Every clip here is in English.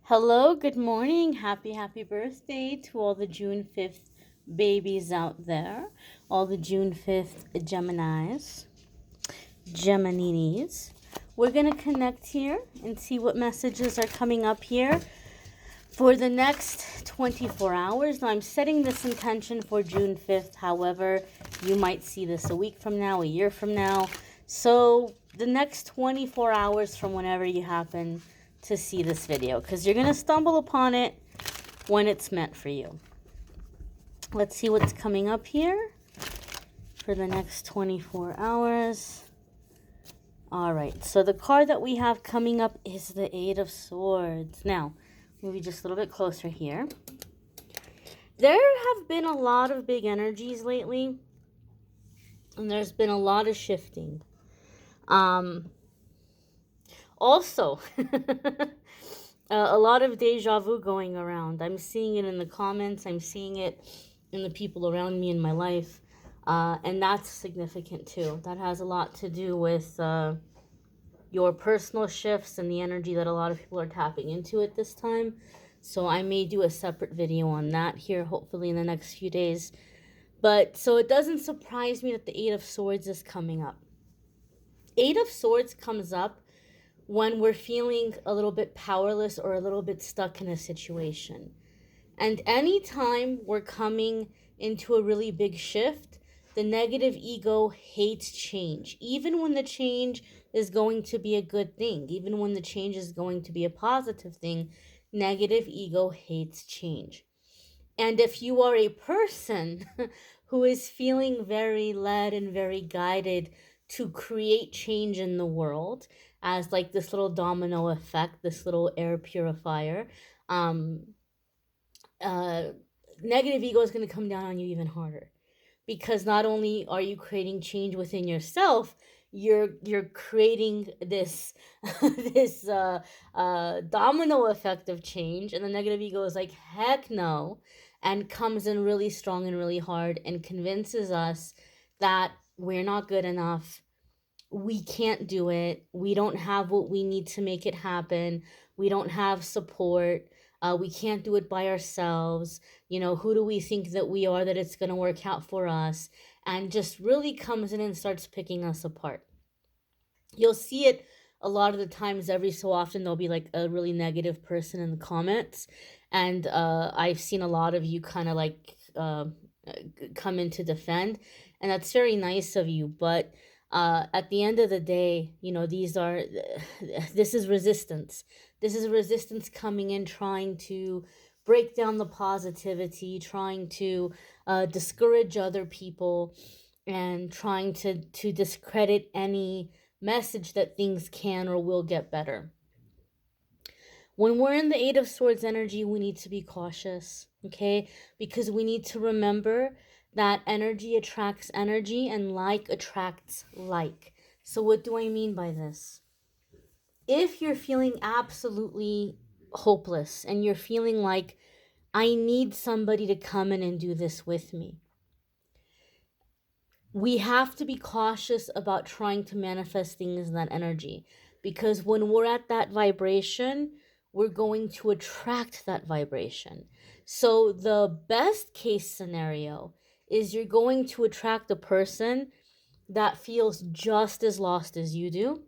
Hello, good morning. Happy birthday to all the June 5th babies out there. All the June 5th Gemininis. We're going to connect here and see what messages are coming up here for the next 24 hours. Now, I'm setting this intention for June 5th. However, you might see this a week from now, a year from now. So, the next 24 hours from whenever you happen to see this video, because you're going to stumble upon it when it's meant for you. Let's see what's coming up here for the next 24 hours. All right, so the card that we have coming up is the Eight of Swords. Now, maybe just a little bit closer here. There have been a lot of big energies lately, and there's been a lot of shifting. Also, a lot of deja vu going around. I'm seeing it in the comments. I'm seeing it in the people around me in my life. And that's significant too. That has a lot to do with your personal shifts and the energy that a lot of people are tapping into at this time. So I may do a separate video on that here, hopefully in the next few days. But so it doesn't surprise me that the Eight of Swords is coming up. Eight of Swords comes up when we're feeling a little bit powerless or a little bit stuck in a situation. And anytime we're coming into a really big shift, the negative ego hates change. Even when the change is going to be a good thing, even when the change is going to be a positive thing, negative ego hates change. And if you are a person who is feeling very led and very guided to create change in the world, as like this little domino effect, this little air purifier, negative ego is going to come down on you even harder, because not only are you creating change within yourself, you're creating this domino effect of change, and the negative ego is like, heck no, and comes in really strong and really hard and convinces us that we're not good enough, we can't do it, we don't have what we need to make it happen, we don't have support, we can't do it by ourselves, who do we think that we are that it's going to work out for us, and just really comes in and starts picking us apart. You'll see it a lot of the times. Every so often there'll be like a really negative person in the comments, and I've seen a lot of you kind of like come in to defend, and that's very nice of you, but at the end of the day, this is resistance. This is resistance coming in, trying to break down the positivity, trying to discourage other people, and trying to discredit any message that things can or will get better. When we're in the Eight of Swords energy, we need to be cautious, okay? Because we need to remember that energy attracts energy and like attracts like. So what do I mean by this? If you're feeling absolutely hopeless and you're feeling like, I need somebody to come in and do this with me, we have to be cautious about trying to manifest things in that energy, because when we're at that vibration, we're going to attract that vibration. So the best case scenario is you're going to attract a person that feels just as lost as you do,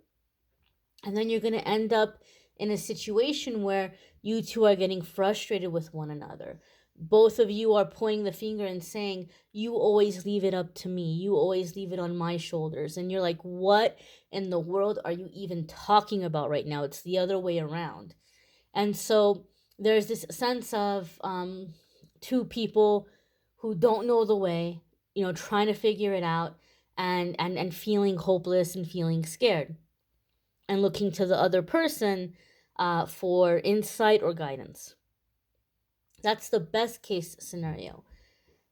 and then you're going to end up in a situation where you two are getting frustrated with one another. Both of you are pointing the finger and saying, you always leave it up to me, you always leave it on my shoulders. And you're like, what in the world are you even talking about right now? It's the other way around. And so there's this sense of two people who don't know the way, trying to figure it out, and feeling hopeless and feeling scared, and looking to the other person for insight or guidance. That's the best case scenario.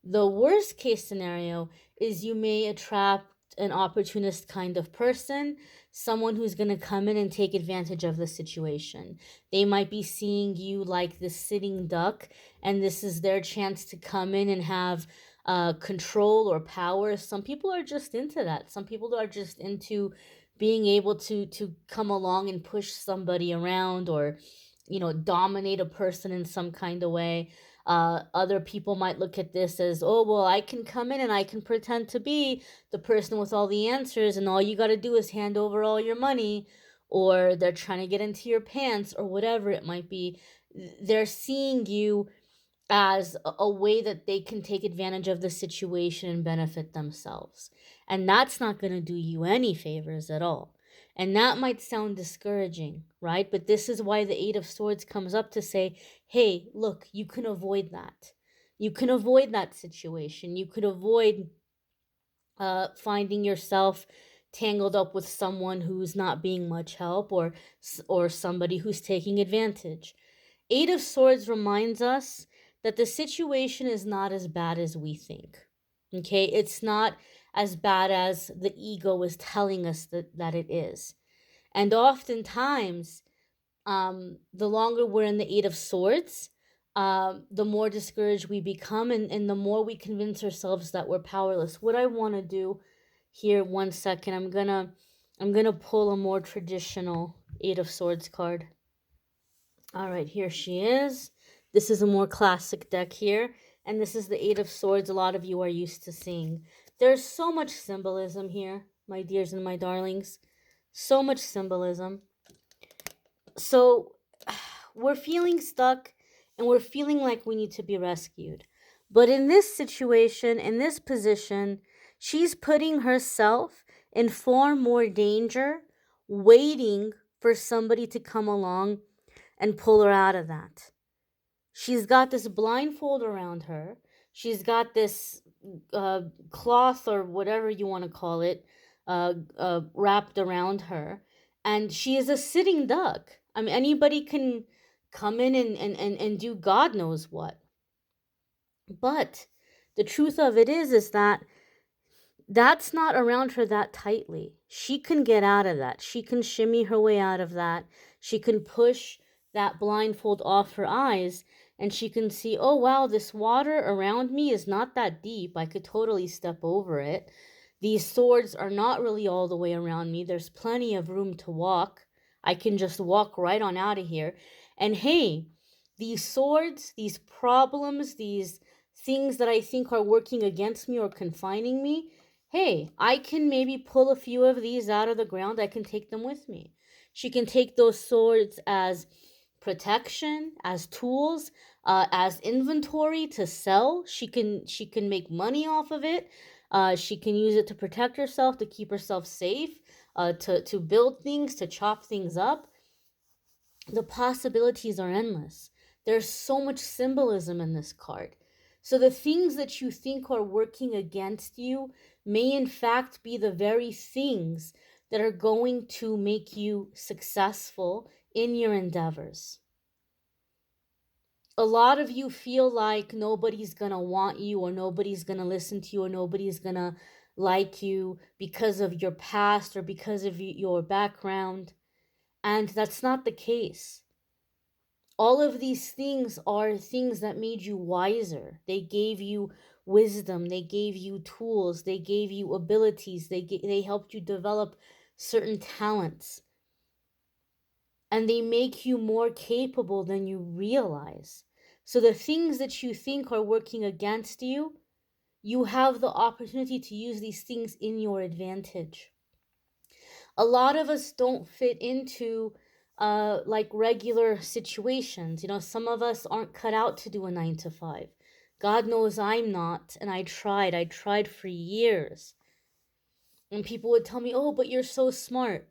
The worst case scenario is you may attract an opportunist kind of person, someone who's going to come in and take advantage of the situation. They might be seeing you like the sitting duck, and this is their chance to come in and have control or power. Some people are just into that. Some people are just into being able to come along and push somebody around, or dominate a person in some kind of way. Other people might look at this as, oh, well, I can come in and I can pretend to be the person with all the answers, and all you got to do is hand over all your money, or they're trying to get into your pants, or whatever it might be. They're seeing you as a way that they can take advantage of the situation and benefit themselves. And that's not going to do you any favors at all. And that might sound discouraging, right? But this is why the Eight of Swords comes up to say, hey, look, you can avoid that. You can avoid that situation. You could avoid finding yourself tangled up with someone who's not being much help, or somebody who's taking advantage. Eight of Swords reminds us that the situation is not as bad as we think. Okay, it's not as bad as the ego is telling us that it is. And oftentimes, the longer we're in the Eight of Swords, the more discouraged we become, and the more we convince ourselves that we're powerless. What I want to do here, 1 second, I'm gonna pull a more traditional Eight of Swords card. All right, here she is. This is a more classic deck here, and this is the Eight of Swords a lot of you are used to seeing. There's so much symbolism here, my dears and my darlings. So much symbolism. So we're feeling stuck, and we're feeling like we need to be rescued. But in this situation, in this position, she's putting herself in far more danger, waiting for somebody to come along and pull her out of that. She's got this blindfold around her. She's got this cloth, or whatever you want to call it, wrapped around her. And she is a sitting duck. I mean, anybody can come in and do God knows what. But the truth of it is that that's not around her that tightly. She can get out of that. She can shimmy her way out of that. She can push that blindfold off her eyes, and she can see, oh wow, this water around me is not that deep. I could totally step over it. These swords are not really all the way around me. There's plenty of room to walk. I can just walk right on out of here. And hey, these swords, these problems, these things that I think are working against me or confining me, hey, I can maybe pull a few of these out of the ground. I can take them with me. She can take those swords as protection, as tools, as inventory to sell. She can make money off of it. She can use it to protect herself, to keep herself safe, to build things, to chop things up. The possibilities are endless. There's so much symbolism in this card. So the things that you think are working against you may in fact be the very things that are going to make you successful in your endeavors. A lot of you feel like nobody's gonna want you, or nobody's gonna listen to you, or nobody's gonna like you because of your past or because of your background. And that's not the case. All of these things are things that made you wiser. They gave you wisdom. They gave you tools. They gave you abilities. They helped you develop certain talents. And they make you more capable than you realize. So the things that you think are working against you, you have the opportunity to use these things in your advantage. A lot of us don't fit into like regular situations. Some of us aren't cut out to do a 9 to 5. God knows I'm not, and I tried for years. And people would tell me, oh, but you're so smart.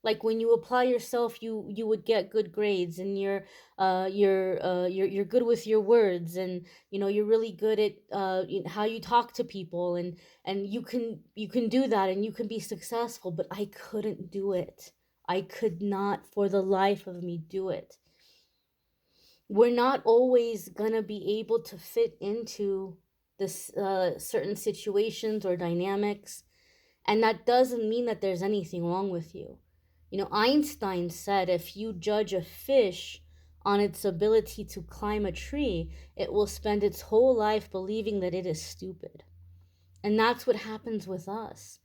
Like when you apply yourself, you would get good grades, and you're good with your words, and you're really good at how you talk to people, and you can do that, and you can be successful. But I couldn't do it. I could not for the life of me do it. We're not always gonna be able to fit into this certain situations or dynamics. And that doesn't mean that there's anything wrong with you. Einstein said if you judge a fish on its ability to climb a tree, it will spend its whole life believing that it is stupid. And that's what happens with us.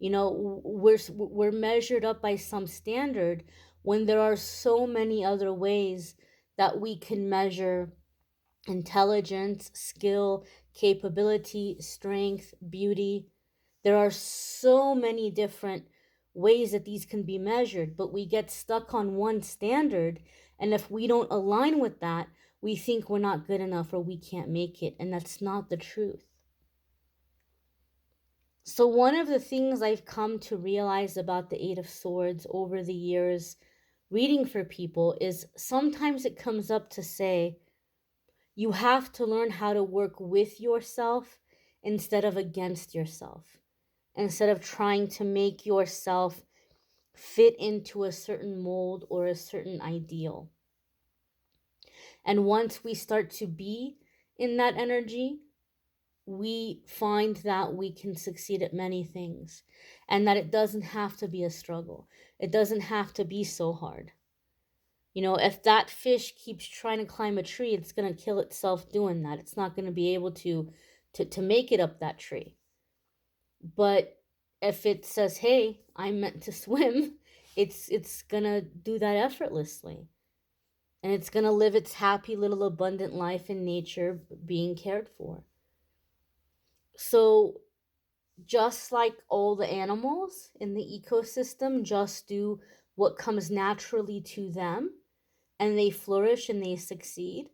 We're measured up by some standard when there are so many other ways that we can measure intelligence, skill, capability, strength, beauty. There are so many different ways that these can be measured, but we get stuck on one standard. And if we don't align with that, we think we're not good enough or we can't make it. And that's not the truth. So, one of the things I've come to realize about the Eight of Swords over the years, reading for people, is sometimes it comes up to say, you have to learn how to work with yourself instead of against yourself, instead of trying to make yourself fit into a certain mold or a certain ideal. And once we start to be in that energy, we find that we can succeed at many things and that it doesn't have to be a struggle. It doesn't have to be so hard. You know, if that fish keeps trying to climb a tree, it's going to kill itself doing that. It's not going to be able to make it up that tree. But if it says, "Hey, I'm meant to swim," it's going to do that effortlessly. And it's going to live its happy little abundant life in nature being cared for. So just like all the animals in the ecosystem just do what comes naturally to them, and they flourish and they succeed.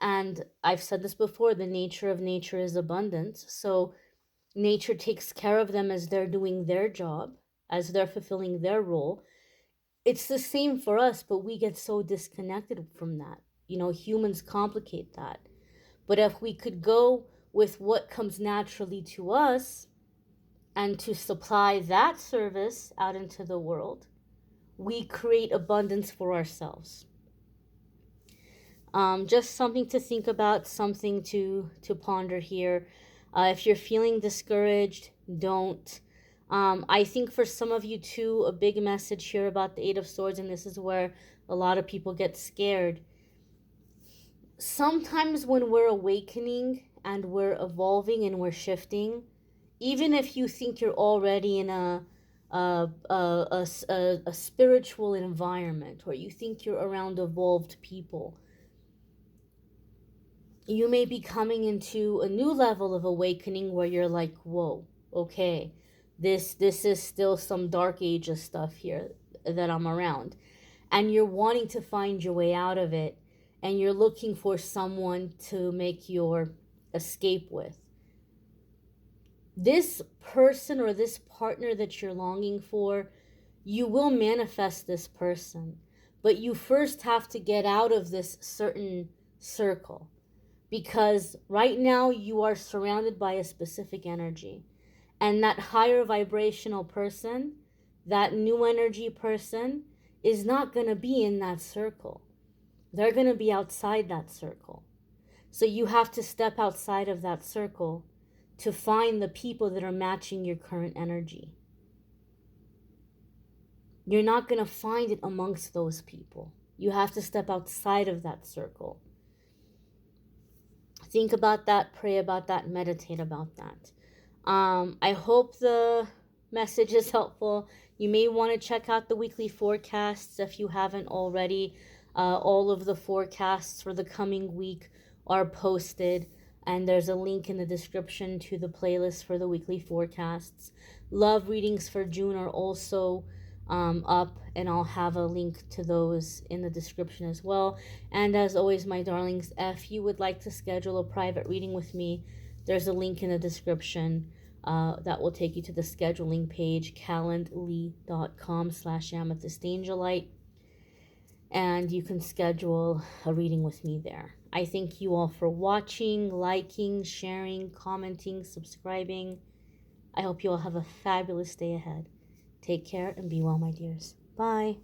And I've said this before, the nature of nature is abundance. So nature takes care of them as they're doing their job, as they're fulfilling their role. It's the same for us, but we get so disconnected from that. You know, humans complicate that. But if we could go with what comes naturally to us and to supply that service out into the world, we create abundance for ourselves. Just something to think about, something to ponder here. If you're feeling discouraged, don't. I think for some of you too, a big message here about the Eight of Swords, and this is where a lot of people get scared. Sometimes when we're awakening and we're evolving and we're shifting, even if you think you're already in a spiritual environment, or you think you're around evolved people, you may be coming into a new level of awakening where you're like, whoa, okay, this is still some dark ages stuff here that I'm around. And you're wanting to find your way out of it, and you're looking for someone to make your escape with. This person or this partner that you're longing for, you will manifest this person, but you first have to get out of this certain circle, because right now you are surrounded by a specific energy, and that higher vibrational person, that new energy person, is not going to be in that circle. They're going to be outside that circle. So you have to step outside of that circle to find the people that are matching your current energy. You're not going to find it amongst those people. You have to step outside of that circle. Think about that, pray about that, meditate about that. I hope the message is helpful. You may want to check out the weekly forecasts if you haven't already. All of the forecasts for the coming week are posted, and there's a link in the description to the playlist for the weekly forecasts. Love readings for June are also up, and I'll have a link to those in the description as well. And as always, my darlings, if you would like to schedule a private reading with me, there's a link in the description that will take you to the scheduling page, calendly.com/amethystangelite, and you can schedule a reading with me there. I thank you all for watching, liking, sharing, commenting, subscribing. I hope you all have a fabulous day ahead. Take care and be well, my dears. Bye.